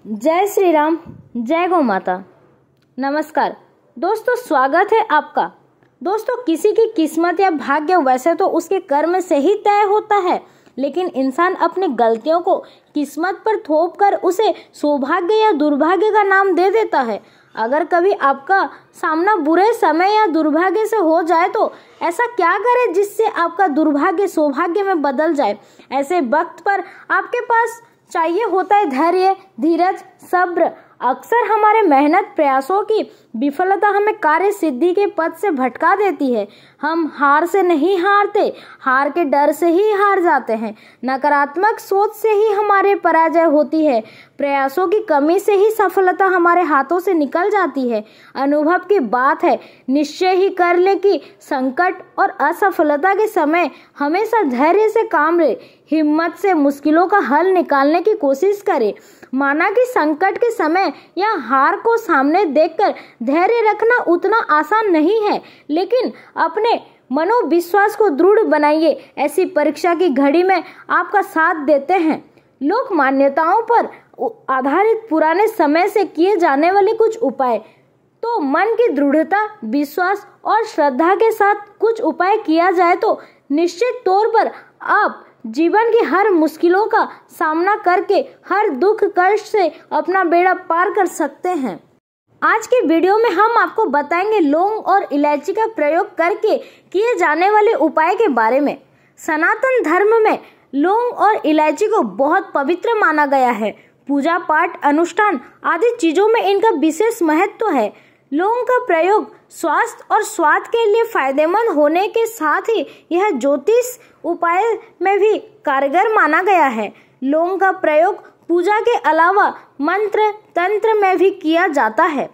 जय श्री राम, जय गौ माता। नमस्कार दोस्तों, स्वागत है आपका। दोस्तों, किसी की किस्मत या भाग्य वैसे तो उसके कर्म से ही तय होता है, लेकिन इंसान अपनी गलतियों को किस्मत पर थोप कर उसे सौभाग्य या दुर्भाग्य का नाम दे देता है। अगर कभी आपका सामना बुरे समय या दुर्भाग्य से हो जाए तो ऐसा क्या करें जिससे आपका दुर्भाग्य सौभाग्य में बदल जाए। ऐसे वक्त पर आपके पास चाहिए होता है धैर्य, धीरज, सब्र। अक्सर हमारे मेहनत प्रयासों की विफलता हमें कार्य सिद्धि के पथ से भटका देती है। हम हार से नहीं हारते, हार के डर से ही हार जाते हैं। नकारात्मक सोच से ही हमारे पराजय होती है। प्रयासों की कमी से ही सफलता हमारे हाथों से निकल जाती है। अनुभव की बात है, निश्चय ही कर ले कि संकट और असफलता के समय हमेशा धैर्य से काम ले, हिम्मत से मुश्किलों का हल निकालने की कोशिश करें। माना कि संकट के समय या हार को सामने देखकर धैर्य रखना उतना आसान नहीं है, लेकिन अपने मनोविश्वास को दृढ़ बनाइए। ऐसी परीक्षा की घड़ी में आपका साथ देते हैं लोक मान्यताओं पर आधारित पुराने समय से किए जाने वाले कुछ उपाय। तो मन की दृढ़ता, विश्वास और श्रद्धा के साथ कुछ उपाय किया जाए तो निश्चित तौर पर आप जीवन की हर मुश्किलों का सामना करके हर दुख कष्ट से अपना बेड़ा पार कर सकते हैं। आज के वीडियो में हम आपको बताएंगे लौंग और इलायची का प्रयोग करके किए जाने वाले उपाय के बारे में। सनातन धर्म में लौंग और इलायची को बहुत पवित्र माना गया है। पूजा पाठ, अनुष्ठान आदि चीजों में इनका विशेष महत्व है। लौंग का प्रयोग स्वास्थ्य और स्वाद के लिए फायदेमंद होने के साथ ही यह ज्योतिष उपाय में भी कारगर माना गया है। लौंग का प्रयोग पूजा के अलावा मंत्र तंत्र में भी किया जाता है,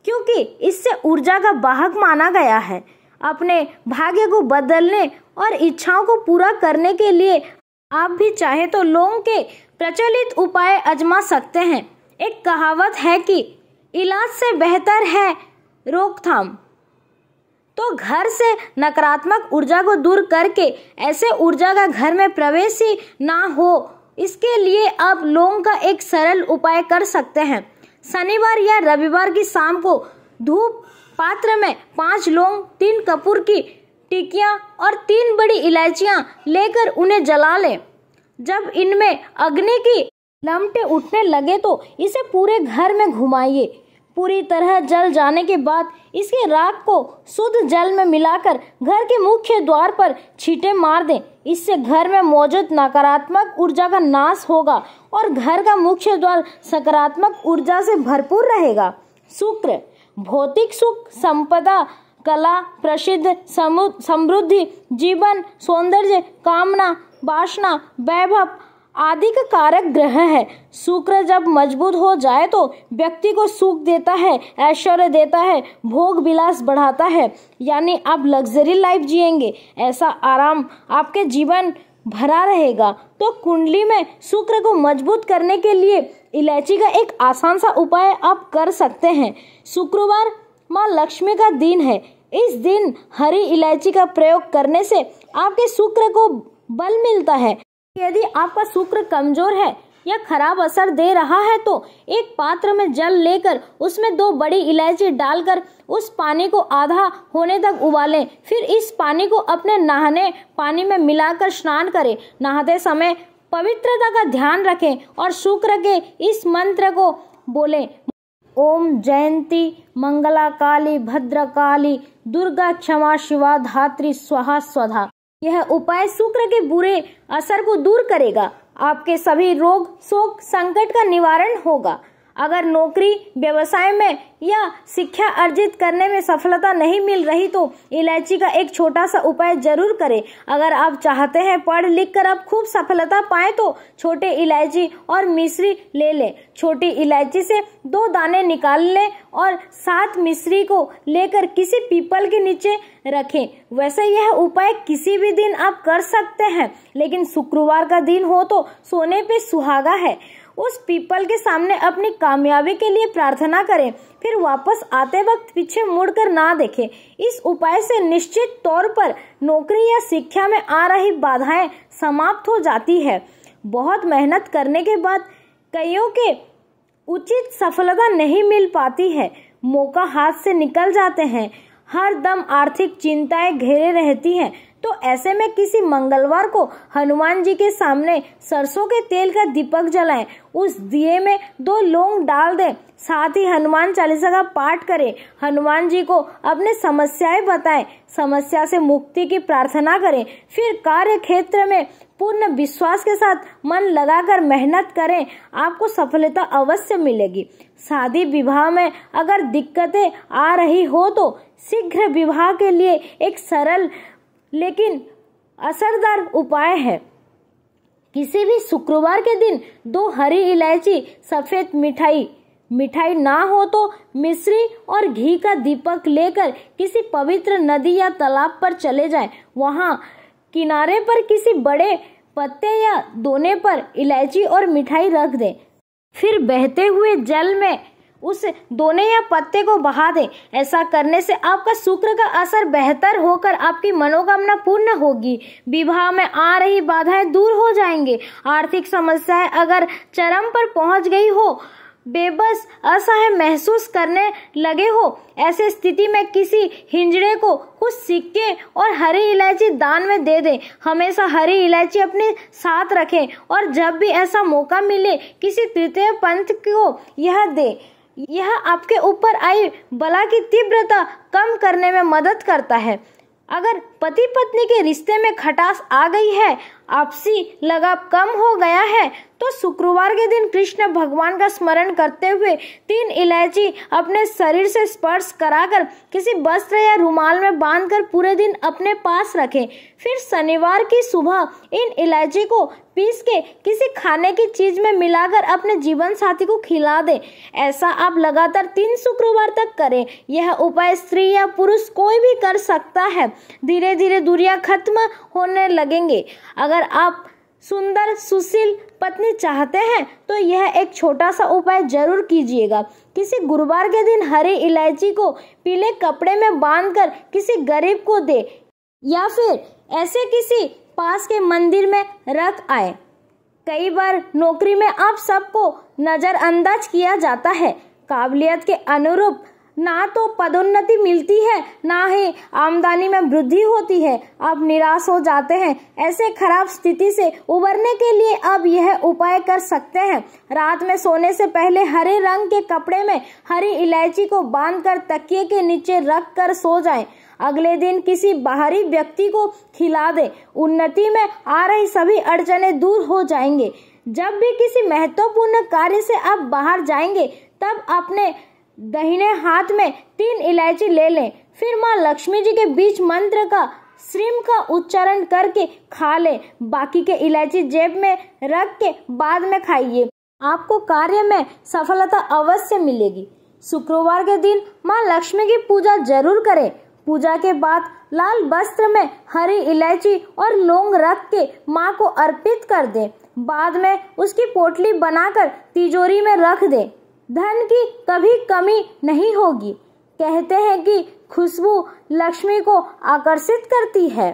क्योंकि इससे ऊर्जा का वाहक माना गया है। अपने भाग्य को बदलने और इच्छाओं को पूरा करने के लिए आप भी चाहे तो लौंग के प्रचलित उपाय आजमा सकते हैं। एक कहावत है कि इलाज से बेहतर है रोकथाम। तो घर से नकारात्मक ऊर्जा को दूर करके ऐसे ऊर्जा का घर में प्रवेश ही ना हो, इसके लिए आप लौंग का एक सरल उपाय कर सकते हैं। शनिवार या रविवार की शाम को धूप पात्र में 5 लौंग, 3 कपूर की टिकियां और 3 बड़ी इलायचियां लेकर उन्हें जला लें। जब इनमें अग्नि की लपटें उठने लगे तो इसे पूरे घर में घुमाइए। पूरी तरह जल जाने के बाद इसके राख को शुद्ध जल में मिलाकर घर के मुख्य द्वार पर छींटे मार दें। इससे घर में मौजूद नकारात्मक ऊर्जा का नाश होगा और घर का मुख्य द्वार सकारात्मक ऊर्जा से भरपूर रहेगा। शुक्र भौतिक सुख, संपदा, कला, प्रसिद्ध, समृद्धि, जीवन, सौंदर्य, कामना, वासना, वैभव आदि का कारक ग्रह है। शुक्र जब मजबूत हो जाए तो व्यक्ति को सुख देता है, ऐश्वर्य देता है, भोग विलास बढ़ाता है, यानी आप लग्जरी लाइफ जिएंगे। ऐसा आराम आपके जीवन भरा रहेगा। तो कुंडली में शुक्र को मजबूत करने के लिए इलायची का एक आसान सा उपाय आप कर सकते हैं। शुक्रवार माँ लक्ष्मी का दिन है। इस दिन हरी इलायची का प्रयोग करने से आपके शुक्र को बल मिलता है। यदि आपका शुक्र कमजोर है या खराब असर दे रहा है तो एक पात्र में जल लेकर उसमें 2 बड़ी इलायची डालकर उस पानी को आधा होने तक उबालें। फिर इस पानी को अपने नहाने पानी में मिलाकर स्नान करें। नहाते समय पवित्रता का ध्यान रखें और शुक्र के इस मंत्र को बोलें। ओम जयंती मंगला काली भद्रकाली दुर्गा क्षमा शिवा धात्री स्वाहा स्वधा। यह उपाय शुक्र के बुरे असर को दूर करेगा। आपके सभी रोग, शोक, संकट का निवारण होगा। अगर नौकरी, व्यवसाय में या शिक्षा अर्जित करने में सफलता नहीं मिल रही तो इलायची का एक छोटा सा उपाय जरूर करें। अगर आप चाहते हैं पढ़ लिख कर आप खूब सफलता पाएं तो छोटे इलायची और मिश्री ले लें। छोटी इलायची से 2 दाने निकाल लें और 7 मिश्री को लेकर किसी पीपल के नीचे रखें। वैसे यह उपाय किसी भी दिन आप कर सकते हैं, लेकिन शुक्रवार का दिन हो तो सोने पे सुहागा है। उस पीपल के सामने अपनी कामयाबी के लिए प्रार्थना करें, फिर वापस आते वक्त पीछे मुड़कर ना देखें। इस उपाय से निश्चित तौर पर नौकरी या शिक्षा में आ रही बाधाएं समाप्त हो जाती है। बहुत मेहनत करने के बाद कईयों के उचित सफलता नहीं मिल पाती है, मौका हाथ से निकल जाते हैं, हर दम आर्थिक चिंताएं घेरे रहती हैं। तो ऐसे में किसी मंगलवार को हनुमान जी के सामने सरसों के तेल का दीपक जलाएं, उस दिए में 2 लौंग डाल दें, साथ ही हनुमान चालीसा का पाठ करें, हनुमान जी को अपने समस्याएं बताएं, समस्या से मुक्ति की प्रार्थना करें, फिर कार्य क्षेत्र में पूर्ण विश्वास के साथ मन लगाकर मेहनत करें, आपको सफलता अवश्य मिलेगी। शादी विवाह में अगर दिक्कतें आ रही हो तो शीघ्र विवाह के लिए एक सरल लेकिन असरदार उपाय है। किसी भी शुक्रवार के दिन 2 हरी इलायची, सफेद मिठाई ना हो तो मिश्री और घी का दीपक लेकर किसी पवित्र नदी या तालाब पर चले जाएं। वहां किनारे पर किसी बड़े पत्ते या दोने पर इलायची और मिठाई रख दें, फिर बहते हुए जल में उस दोने या पत्ते को बहा दें। ऐसा करने से आपका शुक्र का असर बेहतर होकर आपकी मनोकामना पूर्ण होगी, विवाह में आ रही बाधाएं दूर हो जाएंगे, आर्थिक समस्याएं अगर चरम पर पहुंच गई हो, बेबस असहाय महसूस करने लगे हो, ऐसे स्थिति में किसी हिंजड़े को कुछ सिक्के और हरी इलायची दान में दे दें। हमेशा हरी इलायची अपने साथ रखें और जब भी ऐसा मौका मिले किसी तृतीय पंथ को यह दे। यह आपके ऊपर आई बला की तीव्रता कम करने में मदद करता है। अगर पति पत्नी के रिश्ते में खटास आ गई है, आपसी लगाव कम हो गया है, तो शुक्रवार के दिन कृष्ण भगवान का स्मरण करते हुए 3 इलायची अपने शरीर से स्पर्श कराकर किसी वस्त्र या रुमाल में बांधकर पूरे दिन अपने पास रखें। फिर शनिवार की सुबह इन इलायची को पीस के किसी खाने की चीज में मिलाकर अपने जीवन साथी को खिला दें। ऐसा आप लगातार 3 शुक्रवार तक करें। यह उपाय स्त्री या पुरुष कोई भी कर सकता है। धीरे धीरे दूरियां खत्म होने लगेंगे। अगर आप सुंदर सुशील पत्नी चाहते हैं तो यह एक छोटा सा उपाय जरूर कीजिएगा। किसी गुरुवार के दिन हरी इलायची को पीले कपड़े में बांधकर किसी गरीब को दे या फिर ऐसे किसी पास के मंदिर में रख आए। कई बार नौकरी में आप सबको नजरअंदाज किया जाता है। काबिलियत के अनुरूप ना तो पदोन्नति मिलती है, ना ही आमदनी में वृद्धि होती है। आप निराश हो जाते हैं। ऐसे खराब स्थिति से उबरने के लिए आप यह उपाय कर सकते हैं। रात में सोने से पहले हरे रंग के कपड़े में हरी इलायची को बांधकर तकिए के नीचे रख कर सो जाएं। अगले दिन किसी बाहरी व्यक्ति को खिला दें। उन्नति में आ रही सभी अड़चनें दूर हो जाएंगे। जब भी किसी महत्वपूर्ण कार्य से आप बाहर जाएंगे तब अपने दाहिने हाथ में 3 इलायची ले लें। फिर माँ लक्ष्मी जी के बीच मंत्र का श्रीम का उच्चारण करके खा लें। बाकी के इलायची जेब में रख के बाद में खाइए। आपको कार्य में सफलता अवश्य मिलेगी। शुक्रवार के दिन माँ लक्ष्मी की पूजा जरूर करें। पूजा के बाद लाल वस्त्र में हरी इलायची और लौंग रख के माँ को अर्पित कर दें। बाद में उसकी पोटली बनाकर तिजोरी में रख दें। धन की कभी कमी नहीं होगी। कहते हैं कि खुशबू लक्ष्मी को आकर्षित करती है।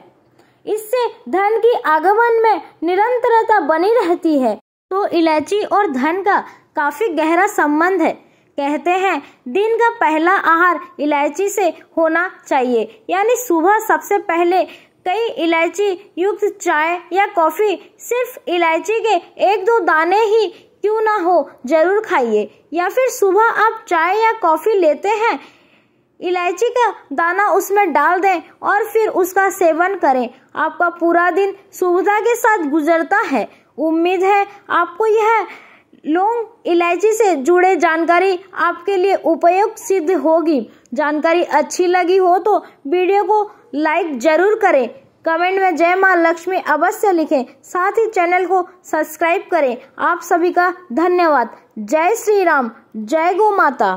इससे धन की आगमन में निरंतरता बनी रहती है। तो इलायची और धन का काफी गहरा संबंध है। कहते हैं दिन का पहला आहार इलायची से होना चाहिए, यानी सुबह सबसे पहले कई इलायची युक्त चाय या कॉफी सिर्फ इलायची के 1-2 दाने ही क्यों ना हो जरूर खाइए। या फिर सुबह आप चाय या कॉफी लेते हैं, इलायची का दाना उसमें डाल दें और फिर उसका सेवन करें। आपका पूरा दिन सुविधा के साथ गुजरता है। उम्मीद है आपको यह लौंग इलायची से जुड़े जानकारी आपके लिए उपयुक्त सिद्ध होगी। जानकारी अच्छी लगी हो तो वीडियो को लाइक जरूर करें। कमेंट में जय मां लक्ष्मी अवश्य लिखें। साथ ही चैनल को सब्सक्राइब करें। आप सभी का धन्यवाद। जय श्री राम, जय गौ माता।